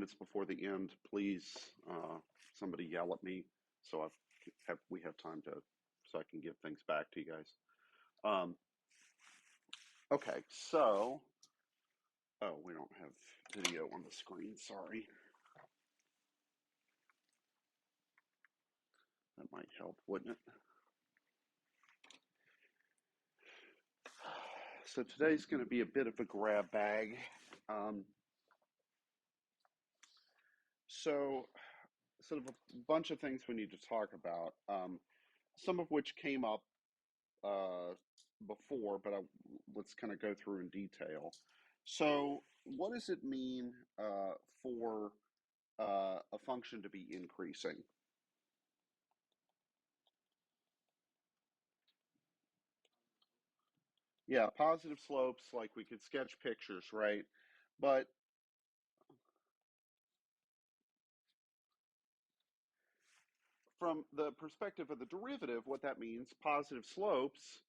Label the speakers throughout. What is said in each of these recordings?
Speaker 1: minutes before the end, please, somebody yell at me so we have time so I can give things back to you guys. Okay, so, oh, we don't have video on the screen, sorry. That might help, wouldn't it? So today's going to be a bit of a grab bag. So sort of a bunch of things we need to talk about, some of which came up before, but let's kind of go through in detail. So what does it mean for a function to be increasing? Yeah, positive slopes, like we could sketch pictures, right? But from the perspective of the derivative, what that means, positive slopes,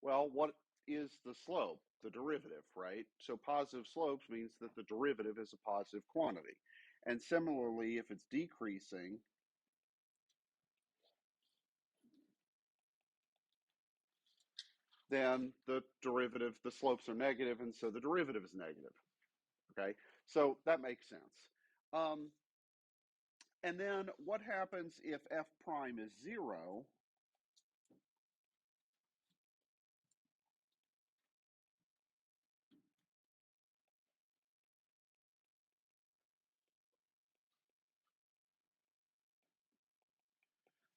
Speaker 1: well, what is the slope? The derivative, right? So positive slopes means that the derivative is a positive quantity. And similarly, if it's decreasing, then the derivative, the slopes are negative, and so the derivative is negative, okay? So that makes sense. And then what happens if f prime is 0?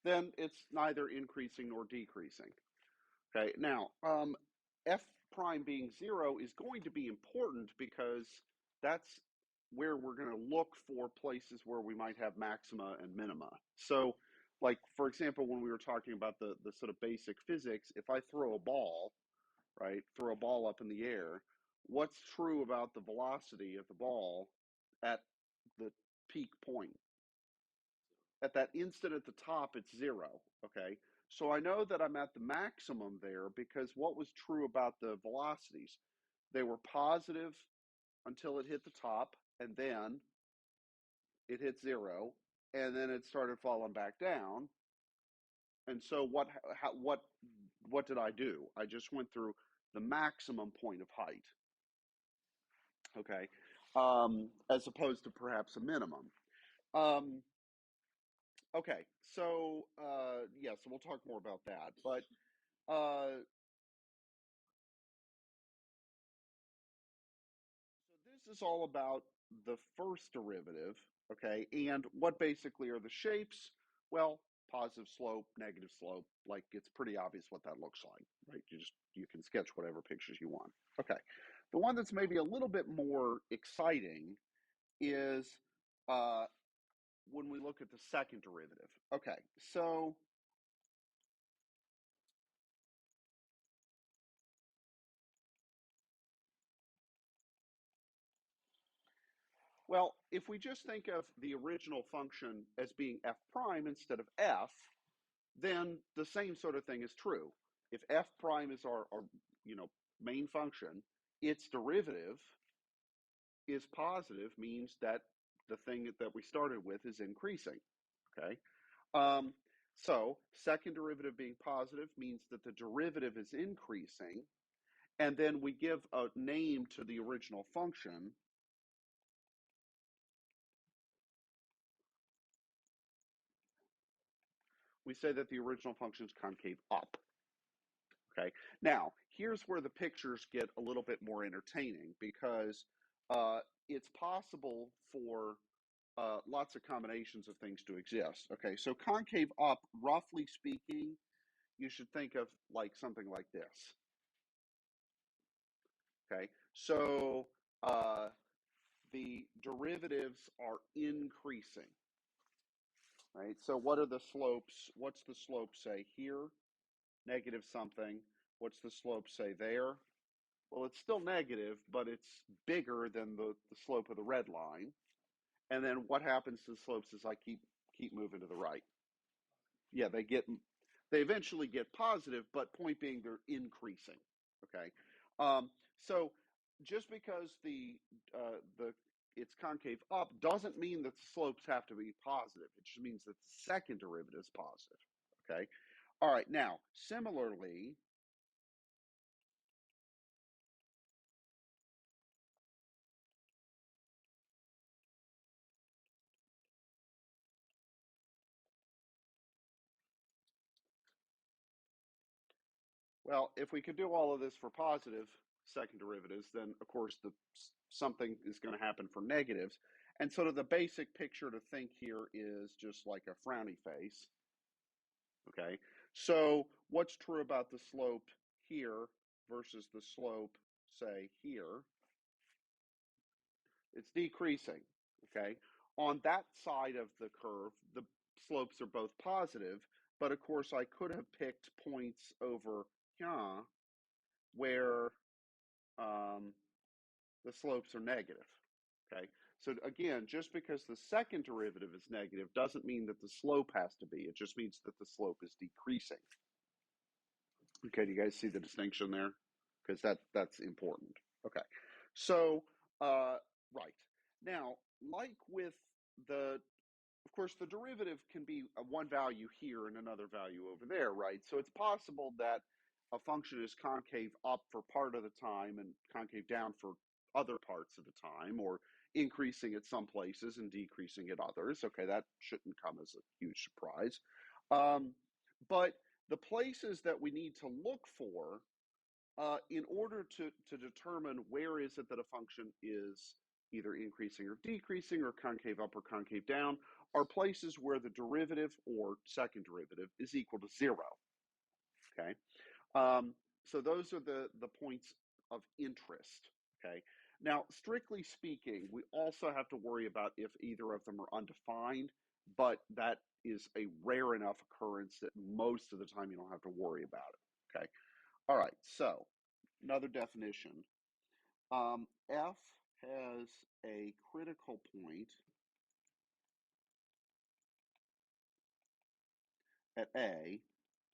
Speaker 1: Then it's neither increasing nor decreasing. Okay, now f prime being 0 is going to be important because that's where we're going to look for places where we might have maxima and minima. So, like, for example, when we were talking about the sort of basic physics, if I throw a ball, right, throw a ball up in the air, what's true about the velocity of the ball at the peak point? At that instant at the top, it's 0, okay? So I know that I'm at the maximum there because what was true about the velocities? They were positive until it hit the top, and then it hit 0, and then it started falling back down. And so what did I do? I just went through the maximum point of height, okay, as opposed to perhaps a minimum. Okay, so yeah, so we'll talk more about that. But so this is all about the first derivative, okay? And what basically are the shapes? Well, positive slope, negative slope, like it's pretty obvious what that looks like, right? You can sketch whatever pictures you want. Okay. The one that's maybe a little bit more exciting is when we look at the second derivative. Okay, so well, if we just think of the original function as being f prime instead of f, then the same sort of thing is true. If f prime is our main function, its derivative is positive, means that the thing that we started with is increasing, okay? So second derivative being positive means that the derivative is increasing, and then we give a name to the original function. We say that the original function is concave up. Okay, now here's where the pictures get a little bit more entertaining because it's possible for lots of combinations of things to exist. Okay, so concave up, roughly speaking, you should think of like something like this. Okay, so the derivatives are increasing. Right, so what are the slopes? What's the slope say here? Negative something. What's the slope say there? Well, it's still negative, but it's bigger than the slope of the red line. And then what happens to the slopes is I keep moving to the right. Yeah, they eventually get positive, but point being they're increasing. Okay, so just because the it's concave up doesn't mean that the slopes have to be positive. It just means that the second derivative is positive. Okay. All right. Now, similarly, well, if we could do all of this for positive second derivatives, then of course something is going to happen for negatives. And sort of the basic picture to think here is just like a frowny face. Okay, so what's true about the slope here versus the slope, say, here? It's decreasing. Okay, on that side of the curve, the slopes are both positive, but of course I could have picked points over here where the slopes are negative. Okay, so again, just because the second derivative is negative doesn't mean that the slope has to be. It just means that the slope is decreasing. Okay, do you guys see the distinction there? Because that's important. Okay, so right now, like with the, of course, the derivative can be one value here and another value over there, right? So it's possible that a function is concave up for part of the time and concave down for other parts of the time, or increasing at some places and decreasing at others. Okay, that shouldn't come as a huge surprise. But the places that we need to look for in order to determine where is it that a function is either increasing or decreasing or concave up or concave down are places where the derivative or second derivative is equal to zero. Okay, so those are the points of interest. Okay, now strictly speaking, we also have to worry about if either of them are undefined, but that is a rare enough occurrence that most of the time you don't have to worry about it. Okay, all right, so another definition. F has a critical point at A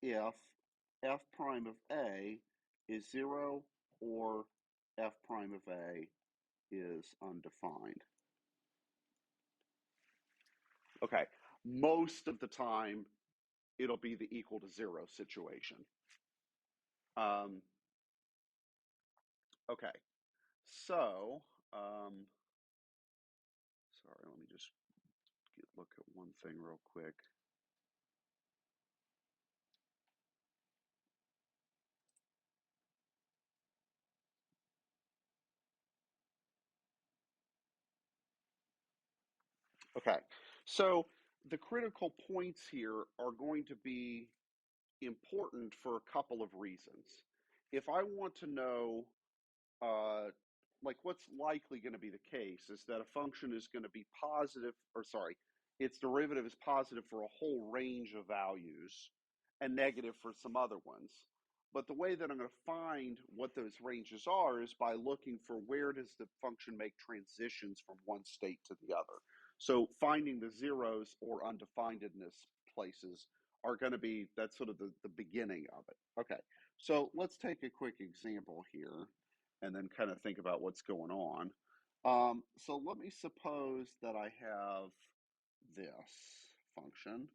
Speaker 1: if f prime of A is 0 or f prime of A is undefined. Okay, most of the time it'll be the equal to 0 situation. Okay, so sorry, let me just look at one thing real quick. Okay, so the critical points here are going to be important for a couple of reasons. If I want to know, like what's likely going to be the case is that a function is going to be positive, or sorry, its derivative is positive for a whole range of values and negative for some other ones. But the way that I'm going to find what those ranges are is by looking for where does the function make transitions from one state to the other. So finding the zeros or undefinedness places are going to be, that's sort of the beginning of it. Okay, so let's take a quick example here and then kind of think about what's going on. So let me suppose that I have this function.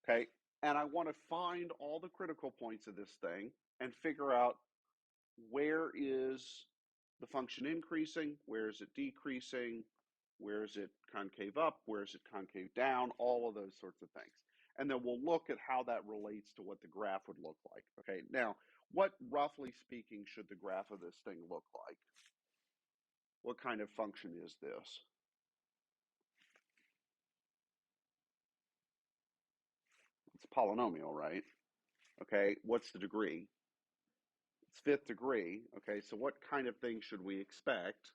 Speaker 1: Okay, and I want to find all the critical points of this thing and figure out where is the function increasing, where is it decreasing, where is it concave up, where is it concave down, all of those sorts of things. And then we'll look at how that relates to what the graph would look like. Okay, now, what roughly speaking should the graph of this thing look like? What kind of function is this? It's a polynomial, right? Okay, what's the degree? It's fifth degree. Okay, so what kind of thing should we expect?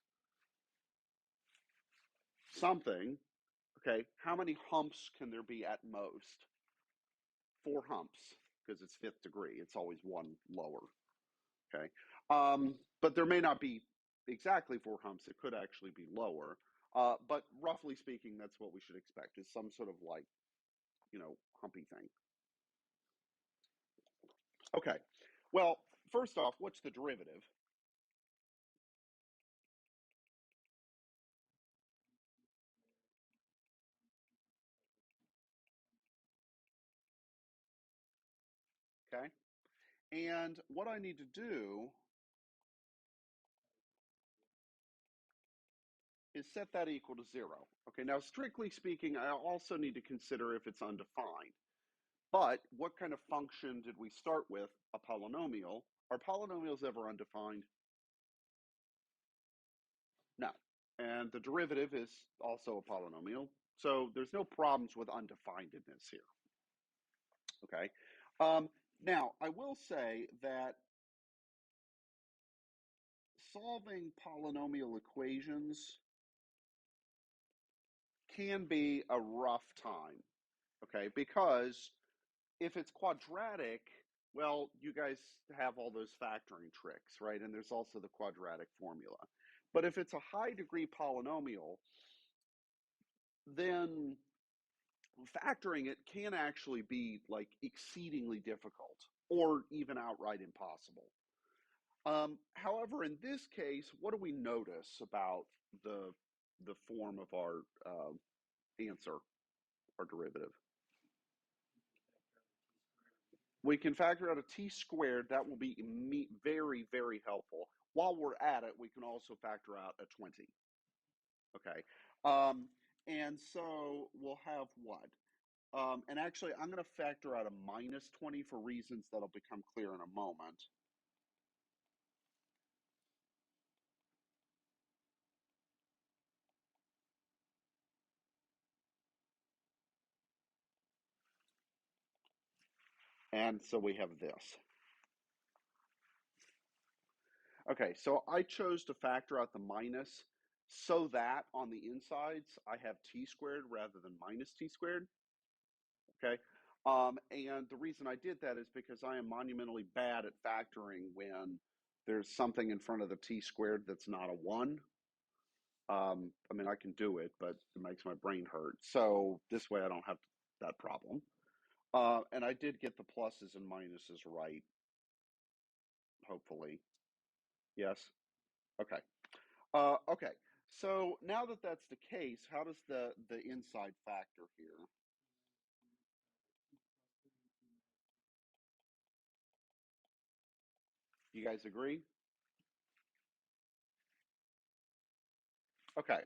Speaker 1: Something. Okay, how many humps can there be at most? 4 humps, because it's fifth degree. It's always one lower. Okay, but there may not be exactly 4 humps. It could actually be lower. But roughly speaking, that's what we should expect, is some sort of like, humpy thing. Okay, well, first off, what's the derivative? Okay, and what I need to do is set that equal to 0. Okay, now strictly speaking, I also need to consider if it's undefined. But what kind of function did we start with? A polynomial. Are polynomials ever undefined? No. And the derivative is also a polynomial. So there's no problems with undefinedness here. Okay. Now, I will say that solving polynomial equations can be a rough time. Okay, because if it's quadratic, well, you guys have all those factoring tricks, right? And there's also the quadratic formula. But if it's a high degree polynomial, then factoring it can actually be like exceedingly difficult or even outright impossible. However, in this case, what do we notice about the the form of our answer, our derivative? We can factor out a t squared. That will be very, very helpful. While we're at it, we can also factor out a 20. Okay. Um, and so we'll have what? And actually, I'm going to factor out a minus 20 for reasons that'll become clear in a moment. And so we have this. Okay, so I chose to factor out the minus so that on the insides I have t squared rather than minus t squared. Okay. And the reason I did that is because I am monumentally bad at factoring when there's something in front of the t squared that's not a 1. I mean, I can do it, but it makes my brain hurt. So this way I don't have that problem. And I did get the pluses and minuses right, hopefully. Yes? Okay. Okay. So now that that's the case, how does the inside factor here? You guys agree? Okay.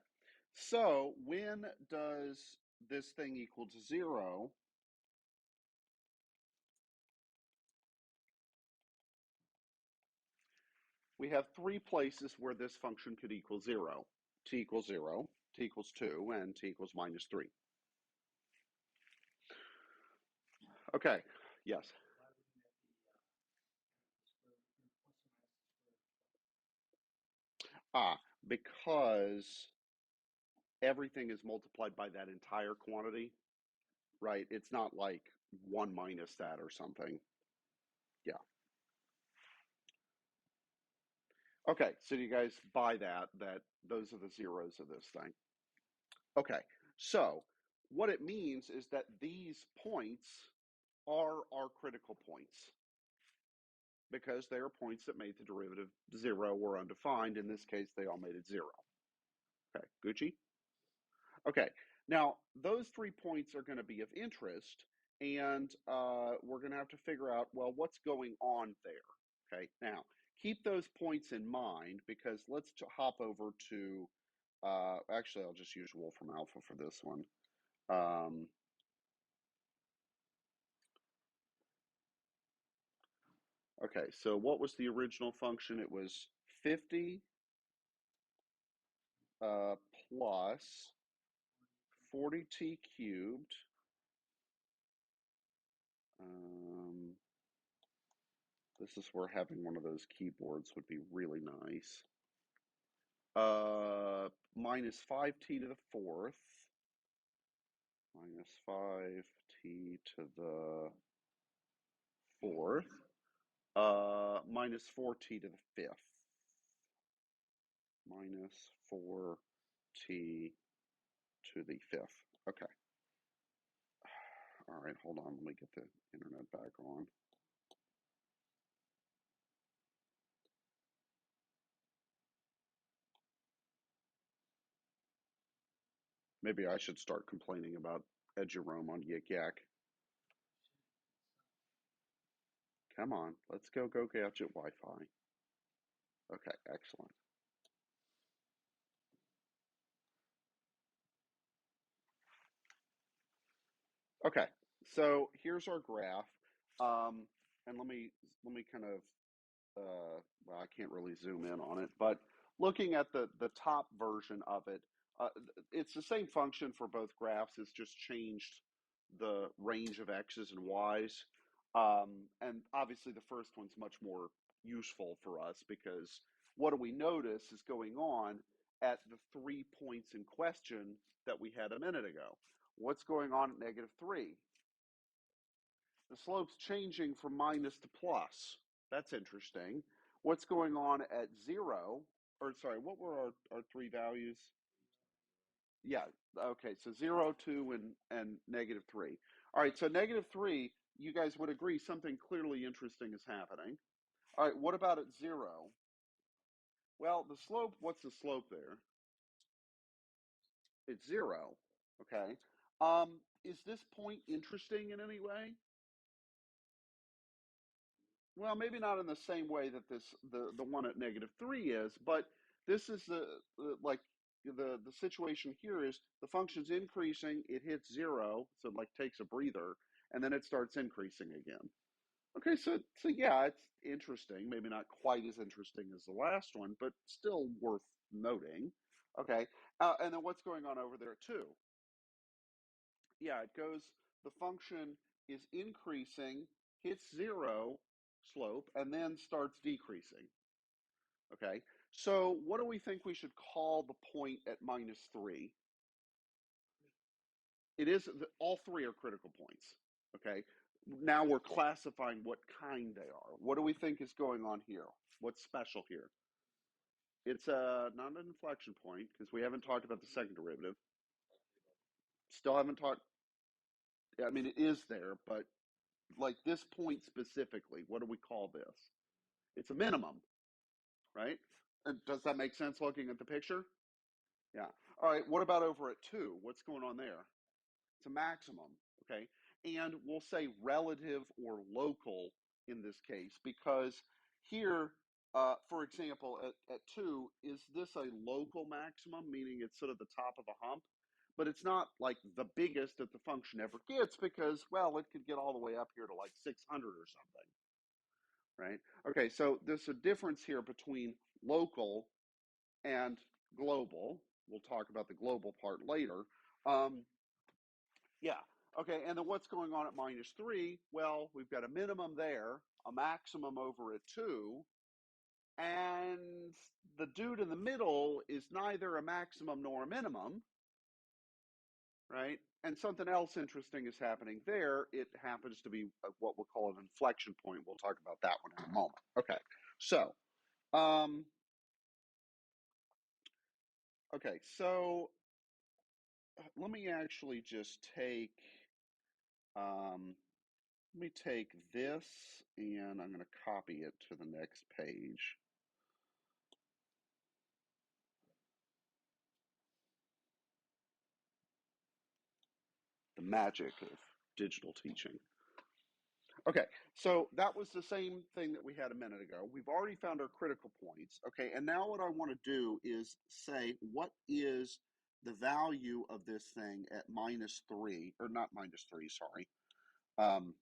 Speaker 1: So when does this thing equal to 0? We have three places where this function could equal 0. T equals 0, t equals 2, and t equals minus 3. Okay. Yes. Because everything is multiplied by that entire quantity, right? It's not like 1 minus that or something. Yeah. Okay, so you guys buy that those are the zeros of this thing. Okay, so what it means is that these points are our critical points because they are points that made the derivative 0 or undefined. In this case, they all made it 0. Okay, Gucci? Okay, now those 3 points are going to be of interest, and we're going to have to figure out, well, what's going on there? Okay, now keep those points in mind because let's hop over to, actually, I'll just use Wolfram Alpha for this one. Um, okay, so what was the original function? It was 50 plus 40t cubed. Um, this is where having one of those keyboards would be really nice. Minus 5t to the fourth. Minus 5t to the fourth. Minus 4t to the fifth. Minus 4t to the fifth. Okay. All right, hold on. Let me get the internet back on. Maybe I should start complaining about Ed Jerome on Yik Yak. Come on, let's go Gadget Wi-Fi. Okay, excellent. Okay, so here's our graph, and let me kind of well, I can't really zoom in on it, but looking at the top version of it, it's the same function for both graphs. It's just changed the range of x's and y's, and obviously the first one's much more useful for us because what do we notice is going on at the 3 points in question that we had a minute ago? What's going on at -3? The slope's changing from minus to plus. That's interesting. What's going on at 0? Or sorry, what were our three values? Yeah, okay, so 0, 2, and -3. All right, so -3, you guys would agree something clearly interesting is happening. All right, what about at 0? Well, the slope, what's the slope there? It's 0, okay? Is this point interesting in any way? Well, maybe not in the same way that the one at -3 is, but this is like the situation here is the function's increasing, it hits 0, so it like takes a breather, and then it starts increasing again. Okay, so yeah, it's interesting. Maybe not quite as interesting as the last one, but still worth noting. Okay, and then what's going on over there too? Yeah, it goes, the function is increasing, hits 0 slope, and then starts decreasing. Okay, so what do we think we should call the point at -3? It is, all three are critical points. Okay, now we're classifying what kind they are. What do we think is going on here? What's special here? It's not an inflection point because we haven't talked about the second derivative. Still haven't talked, I mean, it is there, but like this point specifically, what do we call this? It's a minimum, right? And does that make sense looking at the picture? Yeah. All right. What about over at 2? What's going on there? It's a maximum. Okay. And we'll say relative or local in this case because here, for example, at 2, is this a local maximum, meaning it's sort of the top of a hump? But it's not like the biggest that the function ever gets because, well, it could get all the way up here to like 600 or something, right? Okay, so there's a difference here between local and global. We'll talk about the global part later. Um, yeah, okay, and then what's going on at -3? Well, we've got a minimum there, a maximum over at 2, and the dude in the middle is neither a maximum nor a minimum, right? And something else interesting is happening there. It happens to be what we'll call an inflection point. We'll talk about that one in a moment. Okay, so um, okay, so let me actually just take let me take this and I'm going to copy it to the next page. The magic of digital teaching. Okay, so that was the same thing that we had a minute ago. We've already found our critical points. Okay, and now what I want to do is say what is the value of this thing at -3, or not -3, sorry. Um,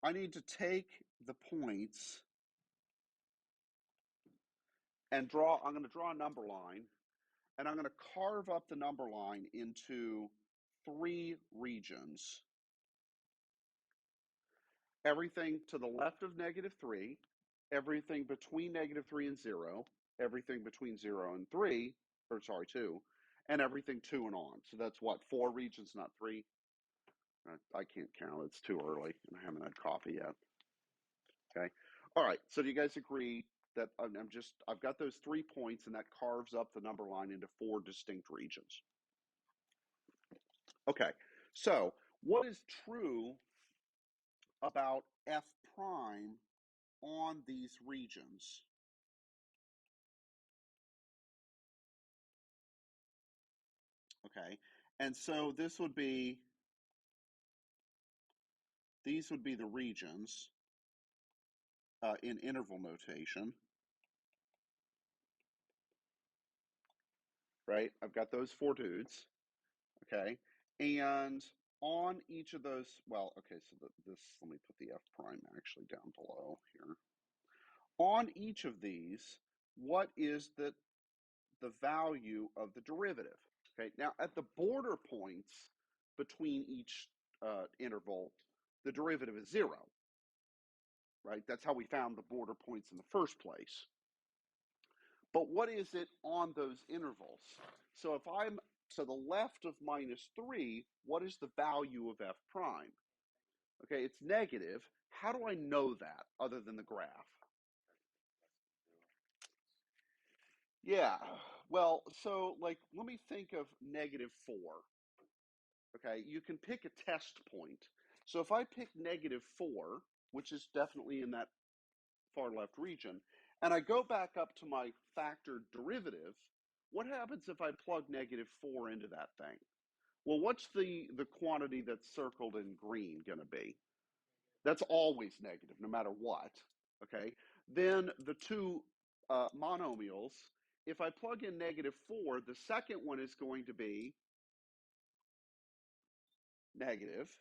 Speaker 1: I need to take the points and I'm going to draw a number line, and I'm going to carve up the number line into 3 regions. Everything to the left of -3, everything between -3 and 0, everything between 0 and 3, or sorry, 2, and everything 2 and on. So that's what, 4 regions, not 3? I can't count. It's too early, and I haven't had coffee yet. Okay. All right. So do you guys agree that I've got those 3 points, and that carves up the number line into 4 distinct regions? Okay. So what is true about f prime on these regions? okay? And so these would be the regions in interval notation, right? I've got those four dudes, okay? And on each of those, well, okay, so let me put the F prime actually down below here. On each of these, what is the value of the derivative? Okay, now at the border points between each interval, the derivative is 0, right? That's how we found the border points in the first place. But what is it on those intervals? So if I'm to the left of -3, what is the value of f prime? Okay, it's negative. How do I know that other than the graph? Yeah, well, so like, let me think of -4. Okay, you can pick a test point. So if I pick -4, which is definitely in that far left region, and I go back up to my factored derivative, what happens if I plug -4 into that thing? Well, what's the quantity that's circled in green going to be? That's always negative, no matter what. Okay, then the two monomials, if I plug in -4, the second one is going to be negative,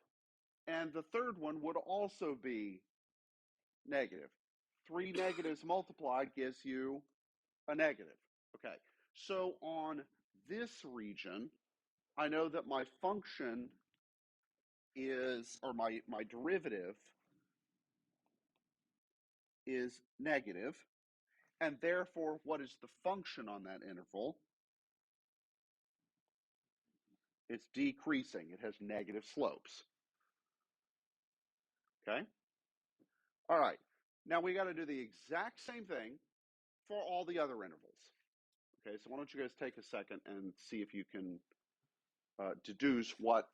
Speaker 1: and the third one would also be negative. Three negatives multiplied gives you a negative. Okay, so on this region, I know that my function is, or my derivative is negative, and therefore, what is the function on that interval? It's decreasing. It has negative slopes. Okay? All right. Now we got to do the exact same thing for all the other intervals. Okay, so why don't you guys take a second and see if you can deduce what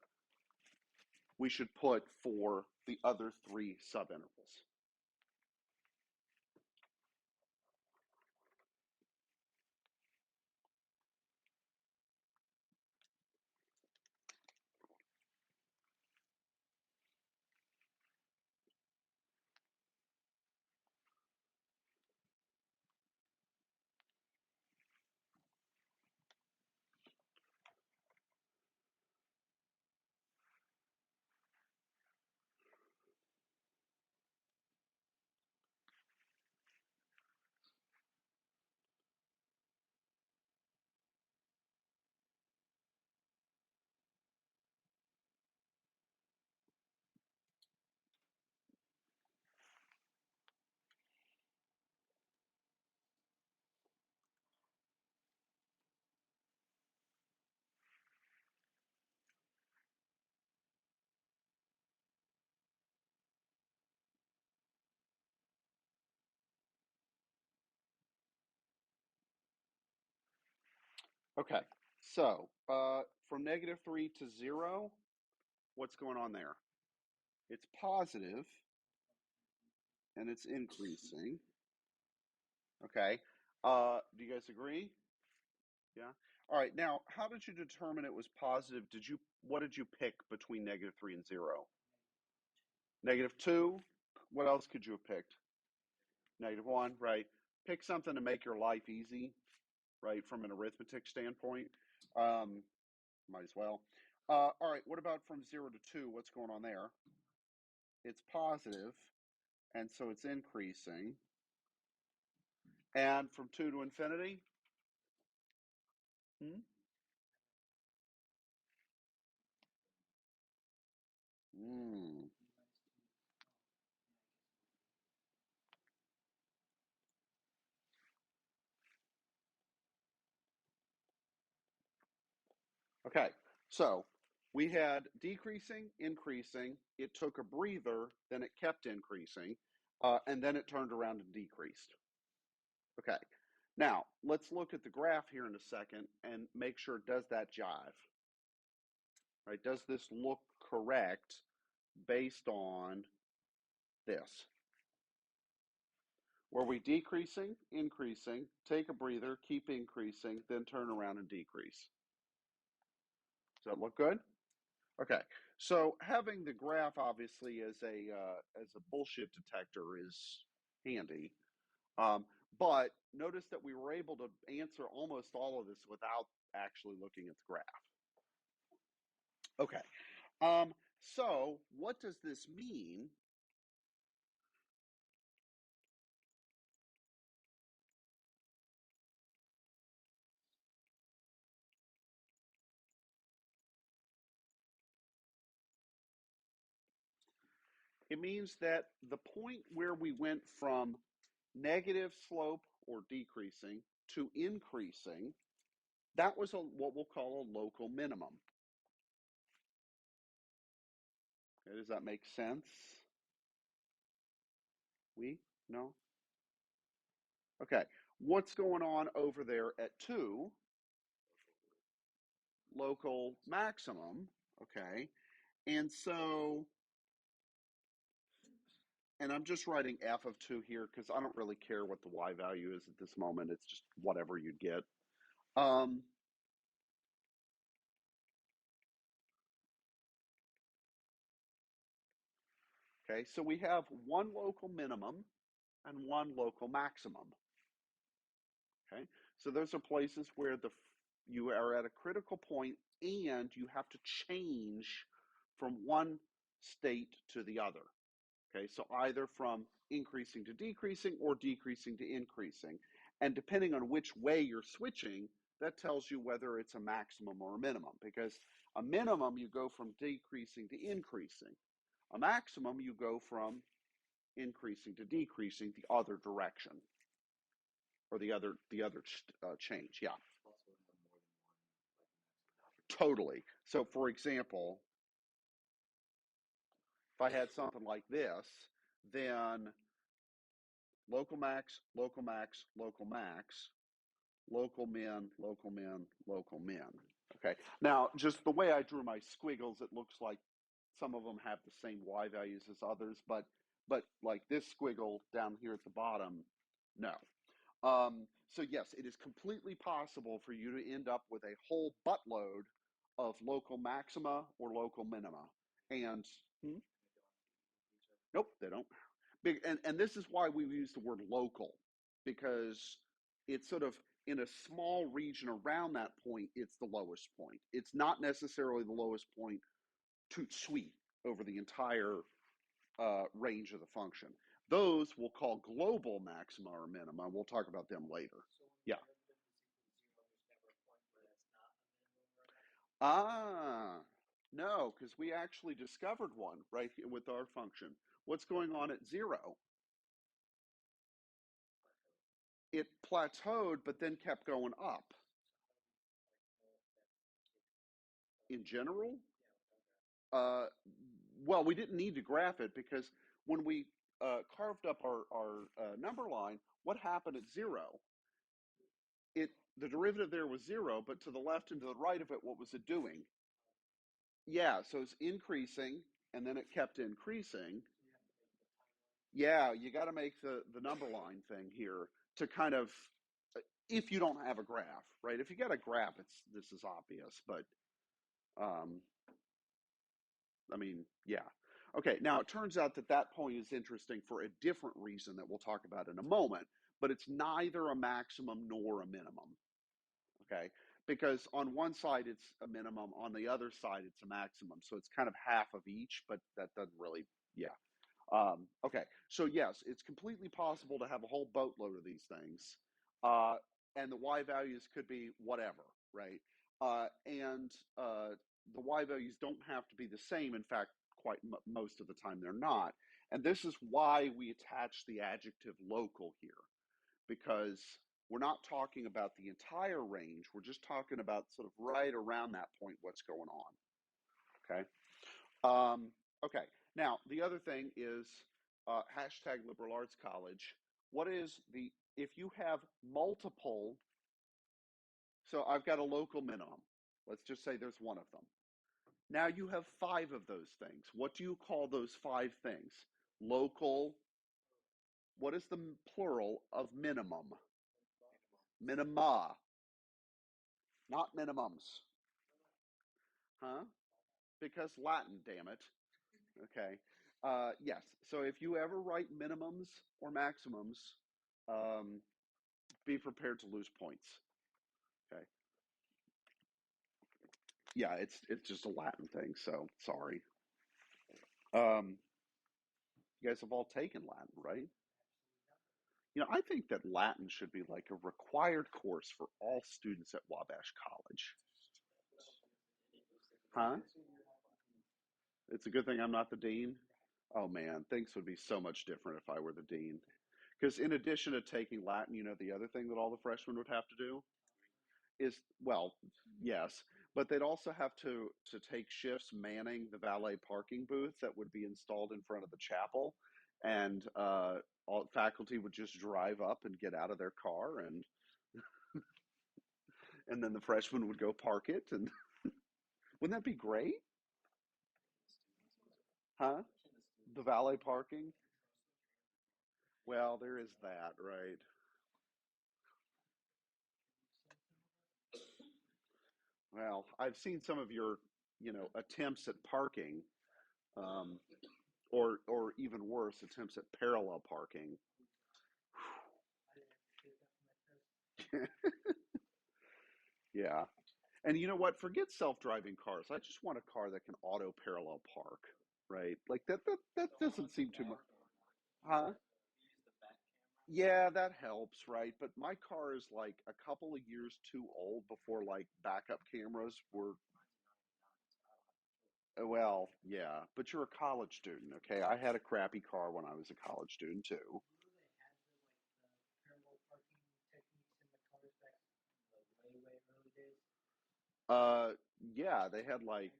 Speaker 1: we should put for the other three subintervals. Okay, so from -3 to 0, what's going on there? It's positive and it's increasing. Okay, do you guys agree? Yeah. All right. Now, how did you determine it was positive? What did you pick between -3 and 0? -2. What else could you have picked? -1, right? Pick something to make your life easy, right? From an arithmetic standpoint. Um, might as well. All right. What about from 0 to 2? What's going on there? It's positive, and so it's increasing. And from 2 to infinity? Hmm? Mm. Okay, so we had decreasing, increasing, it took a breather, then it kept increasing, and then it turned around and decreased. Okay, now let's look at the graph here in a second and make sure, does that jive? Right, does this look correct based on this? Were we decreasing, increasing, take a breather, keep increasing, then turn around and decrease? that look good? Okay, so having the graph obviously as a bullshit detector is handy, but notice that we were able to answer almost all of this without actually looking at the graph. Okay, so what does this mean? It means that the point where we went from negative slope or decreasing to increasing, that was what we'll call a local minimum. Okay, does that make sense? No? Okay, what's going on over there at 2? Local maximum, okay? And so, and I'm just writing f of 2 here because I don't really care what the y value is at this moment. It's just whatever you get. Okay, so we have one local minimum and one local maximum. Okay, so those are places where you are at a critical point and you have to change from one state to the other. Okay, so either from increasing to decreasing or decreasing to increasing. And depending on which way you're switching, that tells you whether it's a maximum or a minimum. Because a minimum, you go from decreasing to increasing. A maximum, you go from increasing to decreasing the other direction, or the other change. Yeah, totally. So for example, if I had something like this, then local max, local max, local max, local min, local min, local min. Okay, now just the way I drew my squiggles, it looks like some of them have the same y values as others, but like this squiggle down here at the bottom, no. So yes, it is completely possible for you to end up with a whole buttload of local maxima or local minima. And nope, they don't. And this is why we use the word local, because it's sort of in a small region around that point, it's the lowest point. It's not necessarily the lowest point tout suite over the entire range of the function. Those we'll call global maxima or minima. We'll talk about them later. Yeah. Ah, no, because we actually discovered one right here with our function. What's going on at 0? It plateaued, but then kept going up. In general, uh, well, we didn't need to graph it because when we carved up our number line, what happened at 0? The derivative there was 0, but to the left and to the right of it, what was it doing? Yeah, so it's increasing, and then it kept increasing. Yeah, you got to make the number line thing here to kind of, if you don't have a graph, right? If you got a graph, this is obvious, but um, I mean, yeah. Okay, now it turns out that point is interesting for a different reason that we'll talk about in a moment, but it's neither a maximum nor a minimum. Okay, because on one side it's a minimum, on the other side it's a maximum, so it's kind of half of each, but that doesn't really, yeah. Okay, so yes, it's completely possible to have a whole boatload of these things, and the y values could be whatever, right? And the y values don't have to be the same. In fact, quite most of the time they're not. And this is why we attach the adjective local here, because we're not talking about the entire range. We're just talking about sort of right around that point, what's going on. Okay. Okay. Now, the other thing is hashtag liberal arts college. What is if you have multiple, so I've got a local minimum. Let's just say there's one of them. Now you have 5 of those things. What do you call those 5 things? Local, what is the plural of minimum? Minima, not minimums. Huh? Because Latin, damn it. Okay. Yes. So if you ever write minimums or maximums, um, be prepared to lose points. Okay. Yeah, it's just a Latin thing. So sorry. Um, you guys have all taken Latin, right? I think that Latin should be like a required course for all students at Wabash College. Huh? It's a good thing I'm not the dean. Oh man, things would be so much different if I were the dean. Because in addition to taking Latin, the other thing that all the freshmen would have to do is, well, yes, but they'd also have to take shifts manning the valet parking booth that would be installed in front of the chapel, and all faculty would just drive up and get out of their car, and then the freshmen would go park it, and wouldn't that be great? Huh? The valet parking? Well, there is that, right? Well, I've seen some of your, attempts at parking, um, or even worse, attempts at parallel parking. Yeah. And you know what? Forget self-driving cars. I just want a car that can auto parallel park, right? Like that doesn't seem too much. Huh? Yeah, that helps, right? But my car is like a couple of years too old before like backup cameras were. Well, yeah, but you're a college student, okay? I had a crappy car when I was a college student too. Uh, yeah, they had like,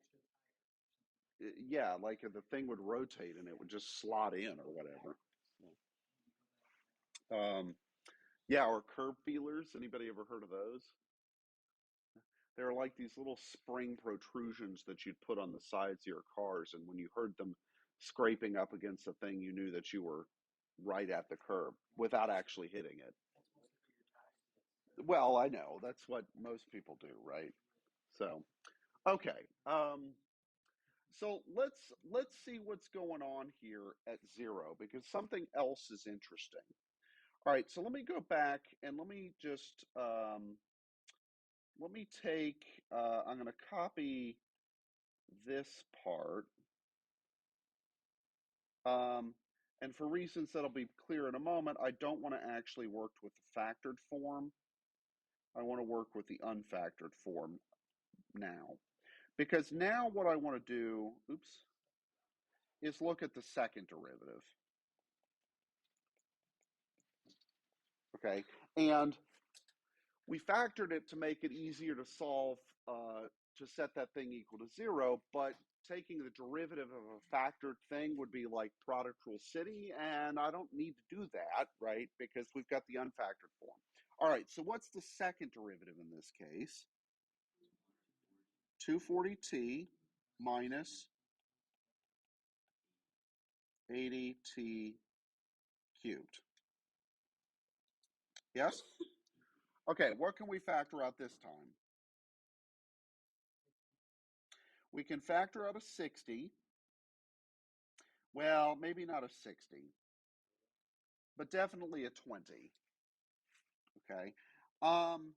Speaker 1: yeah, like the thing would rotate and it would just slot in or whatever. Yeah, or curb feelers. Anybody ever heard of those? They're like these little spring protrusions that you'd put on the sides of your cars, and when you heard them scraping up against the thing, you knew that you were right at the curb without actually hitting it. Well, I know that's what most people do, right? So, okay. So let's see what's going on here at zero because something else is interesting. All right, so let me go back and let me just let me take. I'm going to copy this part, um, and for reasons that'll be clear in a moment, I don't want to actually work with the factored form. I want to work with the unfactored form now. Because now what I want to do, oops, is look at the second derivative. Okay, and we factored it to make it easier to solve, to set that thing equal to zero, but taking the derivative of a factored thing would be like product rule city, and I don't need to do that, right? Because we've got the unfactored form. All right, so what's the second derivative in this case? 240t minus 80t cubed. Yes? Okay, what can we factor out this time? We can factor out a 60. Well, maybe not a 60, but definitely a 20. Okay. Um,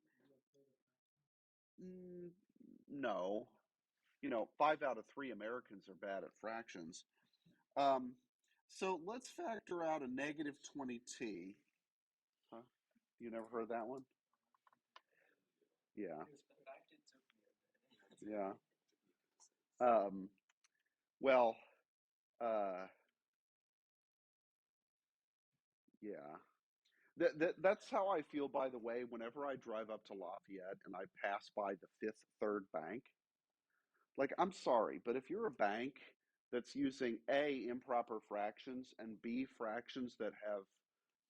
Speaker 1: no. 5 out of 3 Americans are bad at fractions. Um, so let's factor out a negative 20t. Huh? You never heard that one? Yeah. Yeah. Um, well, uh, yeah. That's how I feel, by the way, whenever I drive up to Lafayette and I pass by the Fifth Third Bank. Like, I'm sorry, but if you're a bank that's using A, improper fractions, and B, fractions that have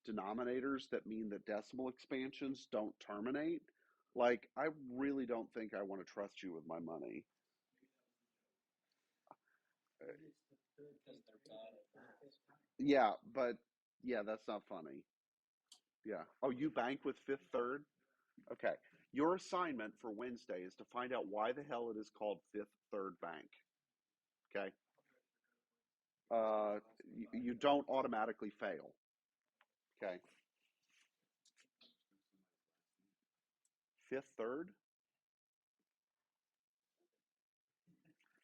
Speaker 1: denominators that mean that decimal expansions don't terminate, like, I really don't think I want to trust you with my money. Yeah, but yeah, that's not funny. Yeah. Oh, you bank with Fifth Third? Okay. Your assignment for Wednesday is to find out why the hell it is called Fifth Third Bank. Okay? You don't automatically fail. Okay? Fifth Third?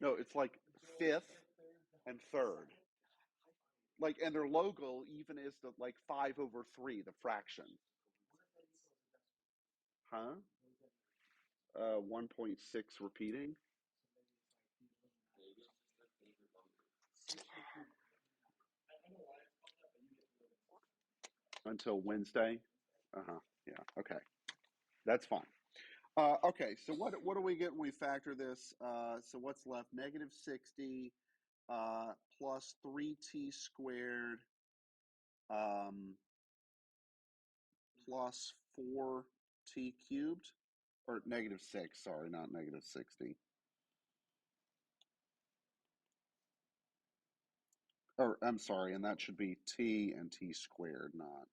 Speaker 1: No, it's like fifth and third. Like, and their logo even is the like 5/3, the fraction. Huh? 1.6 repeating. Until Wednesday. Uh-huh. Yeah. Okay. That's fine. Okay. So what do we get when we factor this? So what's left? Negative 60 plus 3t squared plus 4t cubed, or negative 6. Sorry, not negative 60. Or I'm sorry, and that should be t and t squared, not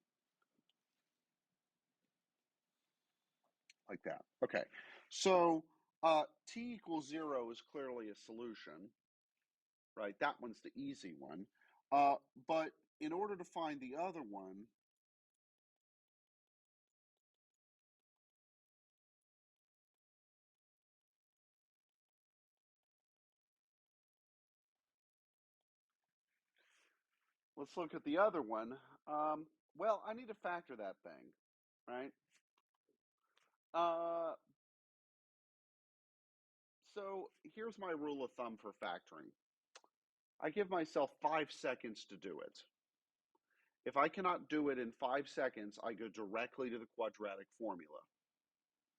Speaker 1: like that. Okay. So t equals 0 is clearly a solution, right? That one's the easy one. But in order to find the other one, let's look at the other one. Well, I need to factor that thing, right? So here's my rule of thumb for factoring. I give myself 5 seconds to do it. If I cannot do it in 5 seconds, I go directly to the quadratic formula.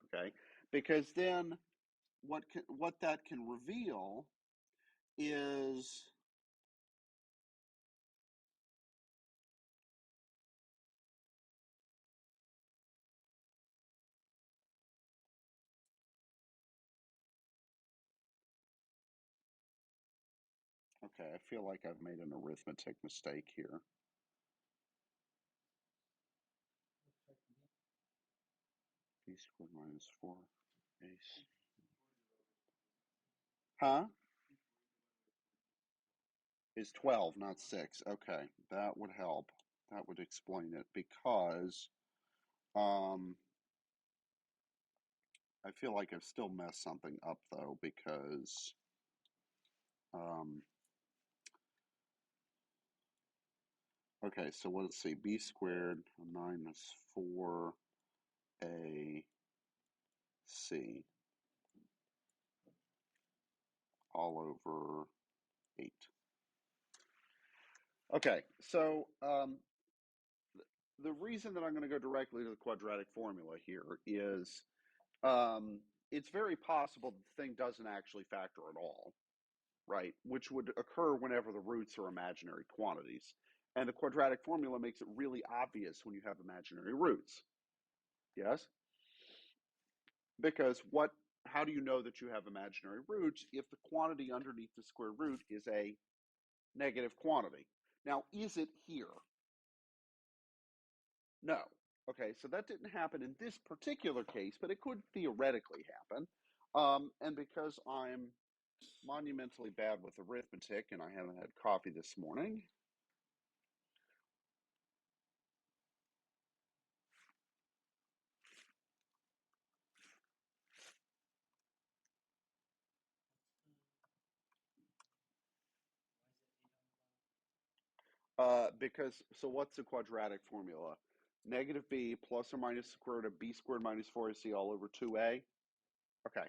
Speaker 1: Okay? Because then what that can reveal is okay, I feel like I've made an arithmetic mistake here. B squared minus 4ac. Huh? Is 12, not 6. Okay, that would help. That would explain it because I feel like I've still messed something up though because okay, so let's see. B squared minus 4ac all over 8. Okay, so the reason that I'm going to go directly to the quadratic formula here is it's very possible that the thing doesn't actually factor at all, right? Which would occur whenever the roots are imaginary quantities. And the quadratic formula makes it really obvious when you have imaginary roots. Yes? Because how do you know that you have imaginary roots if the quantity underneath the square root is a negative quantity? Now, is it here? No. Okay, so that didn't happen in this particular case, but it could theoretically happen. And because I'm monumentally bad with arithmetic and I haven't had coffee this morning, so what's the quadratic formula? Negative b plus or minus the square root of b squared minus 4ac all over 2a. Okay.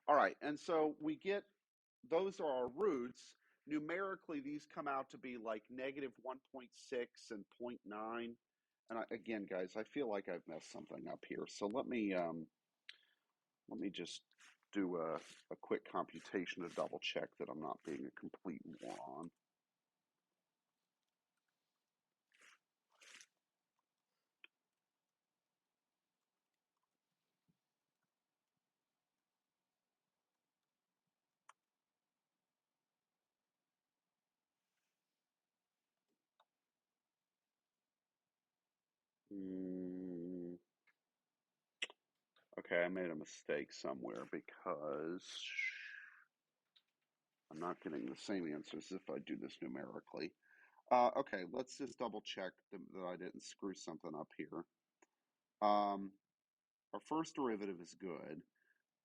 Speaker 1: All right. And so we get, those are our roots. Numerically, these come out to be like negative 1.6 and 0.9. And again, guys, I feel like I've messed something up here. So let me just do a quick computation to double check that I'm not being a complete moron. Okay, I made a mistake somewhere because I'm not getting the same answers if I do this numerically. Okay, let's just double check that I didn't screw something up here. Our first derivative is good.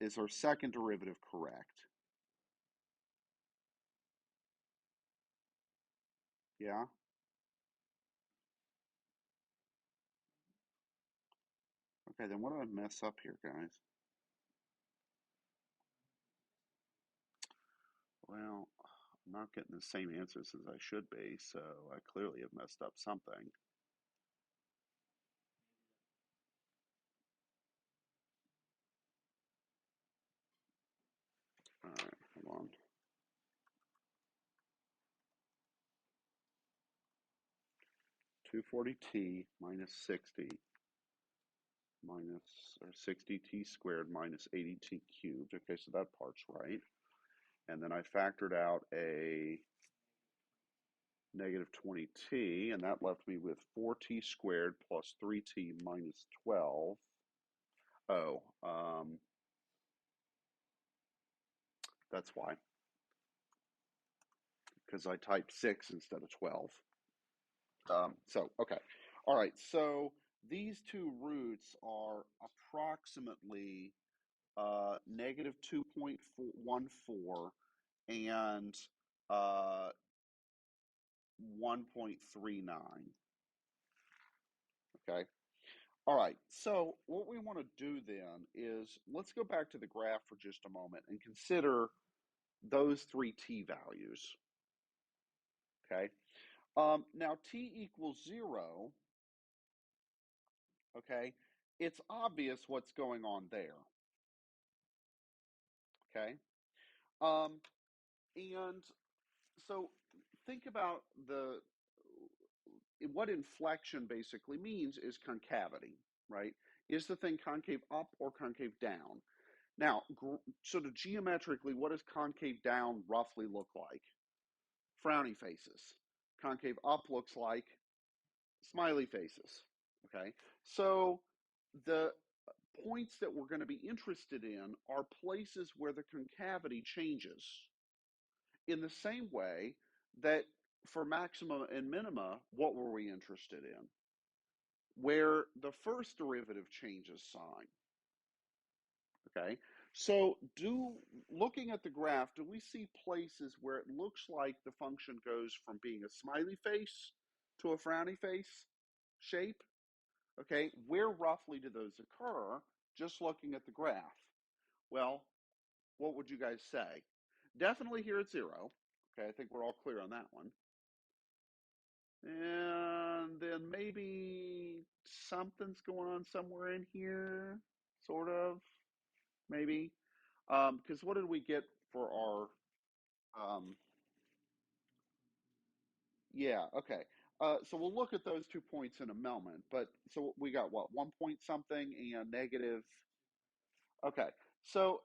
Speaker 1: Is our second derivative correct? Yeah? Okay, then what did I mess up here, guys? Well, I'm not getting the same answers as I should be, so I clearly have messed up something. All right, hold on. 240t minus 60 minus, or 60t squared minus 80t cubed. Okay, so that part's right. And then I factored out a negative 20t, and that left me with 4t squared plus 3t minus 12. Oh, that's why, because I typed 6 instead of 12. Okay. All right, so these two roots are approximately negative 2.14 and 1.39. Okay. All right. So what we want to do then is let's go back to the graph for just a moment and consider those three t values. Okay. Now t equals 0. Okay. It's obvious what's going on there. Okay. Um, and so think about what inflection basically means is concavity, right? Is the thing concave up or concave down? Now, sort of geometrically, what does concave down roughly look like? Frowny faces. Concave up looks like smiley faces. Okay, so the points that we're going to be interested in are places where the concavity changes. In the same way that for maxima and minima, what were we interested in? Where the first derivative changes sign. Okay, so looking at the graph, do we see places where it looks like the function goes from being a smiley face to a frowny face shape? Okay, where roughly do those occur just looking at the graph? Well, what would you guys say? Definitely here at 0. Okay, I think we're all clear on that one. And then maybe something's going on somewhere in here, sort of, maybe. Because what did we get for our, yeah, okay. So we'll look at those 2 points in a moment. But so we got what, 1 point something and negative. Okay, so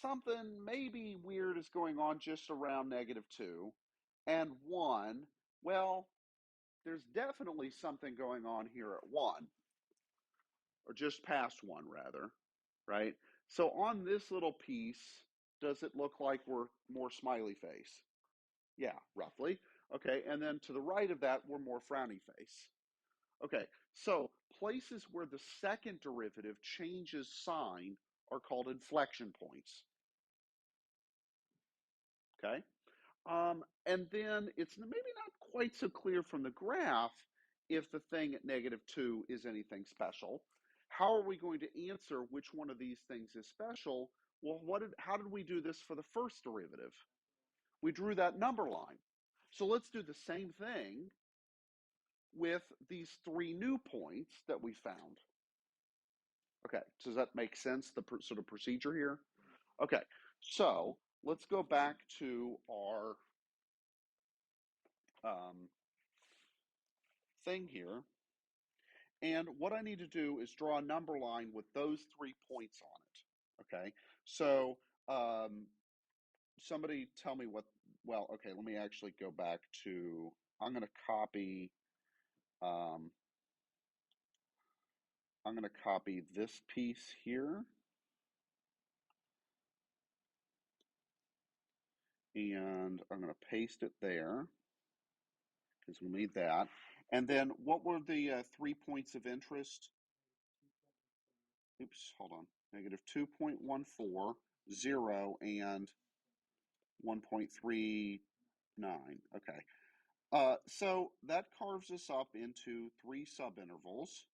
Speaker 1: something maybe weird is going on just around -2 and 1. Well, there's definitely something going on here at 1, or just past 1, rather, right? So on this little piece, does it look like we're more smiley face? Yeah, roughly. Okay, and then to the right of that, we're more frowny face. Okay, so places where the second derivative changes sign are called inflection points. Okay, and then it's maybe not quite so clear from the graph if the thing at -2 is anything special. How are we going to answer which one of these things is special? Well, how did we do this for the first derivative? We drew that number line. So let's do the same thing with these three new points that we found. Okay, does that make sense, the sort of procedure here? Okay, so let's go back to our um, thing here. And what I need to do is draw a number line with those 3 points on it. Okay, so somebody tell me what, well, okay, let me actually go back to, I'm going to copy, um, I'm going to copy this piece here. And I'm going to paste it there because we'll need that. And then what were the 3 points of interest? Oops, hold on. Negative 2.14, 0, and 1.39. Okay. So that carves us up into 3 subintervals.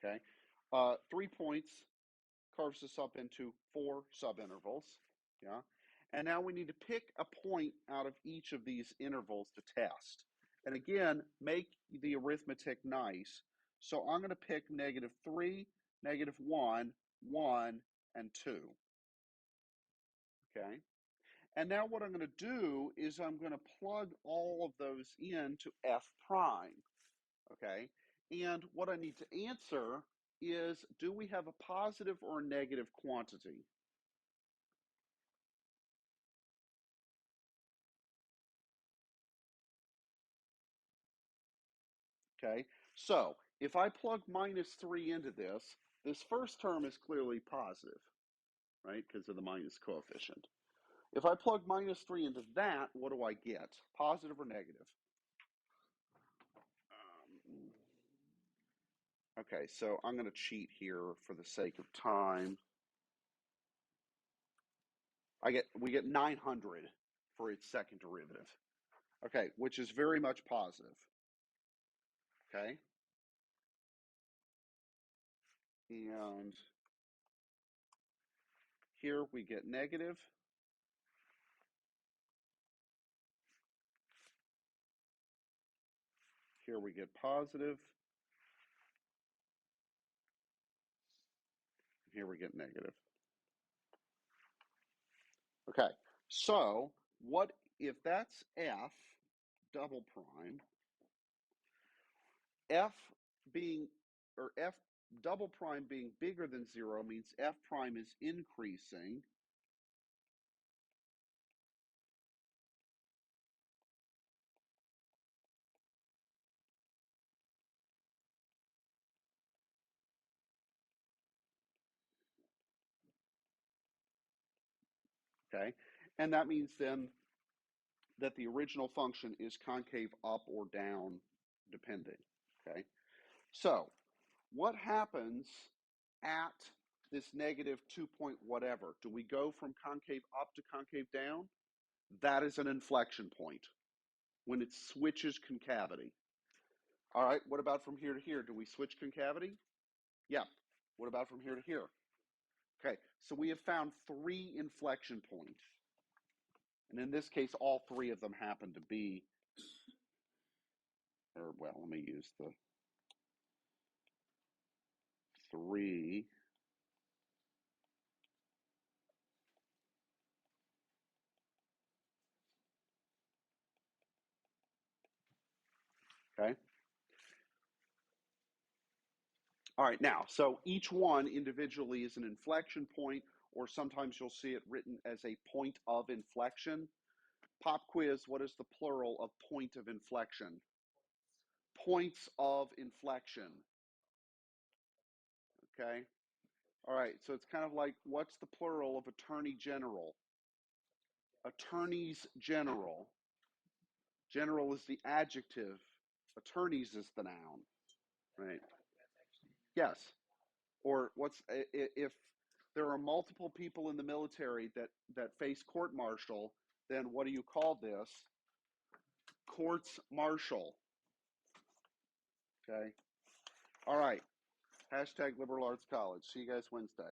Speaker 1: Okay. 3 points carves us up into 4 subintervals. Yeah. And now we need to pick a point out of each of these intervals to test. And again, make the arithmetic nice. So I'm going to pick -3, -1, 1, and 2. Okay. And now what I'm going to do is I'm going to plug all of those into f prime. Okay. And what I need to answer is, do we have a positive or a negative quantity? Okay, so if I plug -3 into this, this first term is clearly positive, right, because of the minus coefficient. If I plug -3 into that, what do I get? Positive or negative? Okay, so I'm going to cheat here for the sake of time. We get 900 for its second derivative. Okay, which is very much positive. Okay, and here we get negative. Here we get positive. Here we get negative. Okay, so what if that's f double prime, f being, or f double prime being bigger than 0 means f prime is increasing. Okay, and that means then that the original function is concave up or down depending. Okay, so what happens at this -2 point whatever? Do we go from concave up to concave down? That is an inflection point when it switches concavity. All right, what about from here to here? Do we switch concavity? Yeah. What about from here to here? Okay, so we have found 3 inflection points. And in this case, all 3 of them happen to be, or well, let me use the 3. Okay. All right, now, so each one individually is an inflection point, or sometimes you'll see it written as a point of inflection. Pop quiz, what is the plural of point of inflection? Points of inflection. Okay. All right, so it's kind of like, what's the plural of attorney general? Attorneys general. General is the adjective. Attorneys is the noun, right? Yes. Or what's if there are multiple people in the military that face court martial, then what do you call this? Courts martial. Okay. All right. Hashtag liberal arts college. See you guys Wednesday.